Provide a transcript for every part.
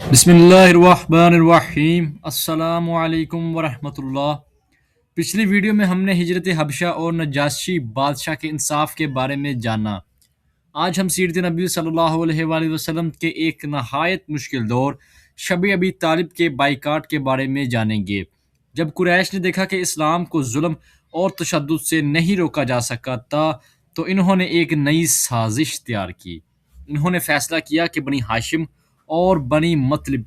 بسم اللہ الرحمن الرحیم، السلام علیکم ورحمۃ اللہ۔ پچھلی ویڈیو میں ہم نے ہجرت حبشہ اور نجاشی بادشاہ کے انصاف کے بارے میں جانا۔ آج ہم سیرت نبی صلی اللہ علیہ وآلہ وسلم کے ایک نہایت مشکل دور شب ابی طالب کے بائیکاٹ کے بارے میں جانیں گے۔ جب قریش نے دیکھا کہ اسلام کو ظلم اور تشدد سے نہیں روکا جا سکا تھا تو انہوں نے ایک نئی سازش تیار کی۔ انہوں نے فیصلہ کیا کہ بنی ہاشم اور بنی مطلب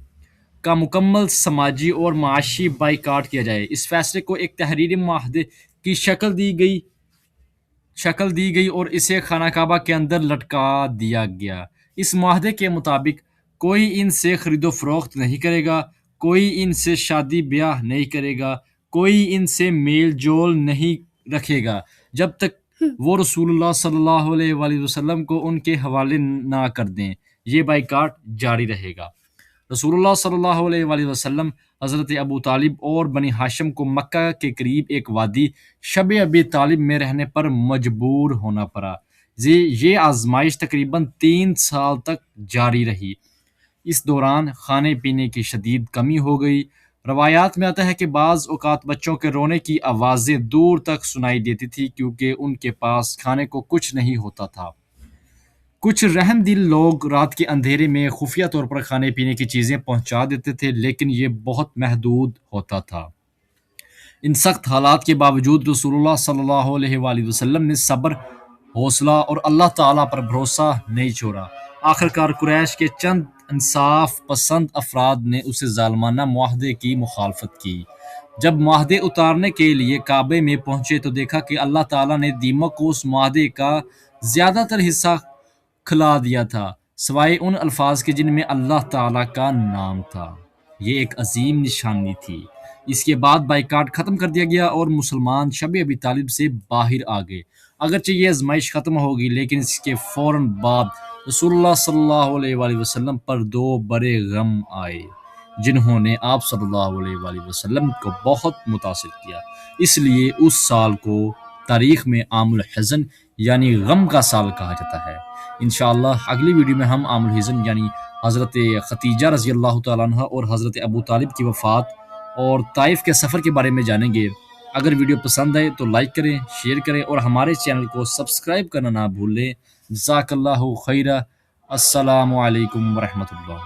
کا مکمل سماجی اور معاشی بائیکاٹ کیا جائے۔ اس فیصلے کو ایک تحریری معاہدے کی شکل دی گئی اور اسے خانہ کعبہ کے اندر لٹکا دیا گیا۔ اس معاہدے کے مطابق کوئی ان سے خرید و فروخت نہیں کرے گا، کوئی ان سے شادی بیاہ نہیں کرے گا، کوئی ان سے میل جول نہیں رکھے گا جب تک وہ رسول اللہ صلی اللہ علیہ وآلہ وسلم کو ان کے حوالے نہ کر دیں۔ یہ بائیکاٹ جاری رہے گا۔ رسول اللہ صلی اللہ علیہ وآلہ وسلم، حضرت ابو طالب اور بنی ہاشم کو مکہ کے قریب ایک وادی شب ابی طالب میں رہنے پر مجبور ہونا پڑا۔ یہ آزمائش تقریباً 3 سال تک جاری رہی۔ اس دوران کھانے پینے کی شدید کمی ہو گئی۔ روایات میں آتا ہے کہ بعض اوقات بچوں کے رونے کی آوازیں دور تک سنائی دیتی تھی کیونکہ ان کے پاس کھانے کو کچھ نہیں ہوتا تھا۔ کچھ رحم دل لوگ رات کے اندھیرے میں خفیہ طور پر کھانے پینے کی چیزیں پہنچا دیتے تھے، لیکن یہ بہت محدود ہوتا تھا۔ ان سخت حالات کے باوجود رسول اللہ صلی اللہ علیہ وآلہ وسلم نے صبر، حوصلہ اور اللہ تعالیٰ پر بھروسہ نہیں چھوڑا۔ آخرکار قریش کے چند انصاف پسند افراد نے اسے ظالمانہ معاہدے کی مخالفت کی۔ جب معاہدے اتارنے کے لیے کعبے میں پہنچے تو دیکھا کہ اللہ تعالیٰ نے دیمک کو اس معاہدے کا زیادہ تر حصہ کھلا دیا تھا، سوائے ان الفاظ کے جن میں اللہ تعالیٰ کا نام تھا۔ یہ ایک عظیم نشانی تھی۔ اس کے بعد بائیکاٹ ختم کر دیا گیا اور مسلمان شب ابی طالب سے باہر آ گئے۔ اگرچہ یہ آزمائش ختم ہوگی لیکن اس کے فوراً بعد رسول اللہ صلی اللہ علیہ وآلہ وسلم پر 2 بڑے غم آئے جنہوں نے آپ صلی اللہ علیہ وآلہ وسلم کو بہت متاثر کیا۔ اس لیے اس سال کو تاریخ میں عام الحزن یعنی غم کا سال کہا جاتا ہے۔ انشاءاللہ اگلی ویڈیو میں ہم عام الحزن یعنی حضرت ختیجہ رضی اللہ تعالیٰ عنہ اور حضرت ابو طالب کی وفات اور طائف کے سفر کے بارے میں جانیں گے۔ اگر ویڈیو پسند آئے تو لائک کریں، شیئر کریں اور ہمارے چینل کو سبسکرائب کرنا نہ بھولیں۔ جزاک اللہ خیرہ۔ السلام علیکم ورحمۃ اللہ۔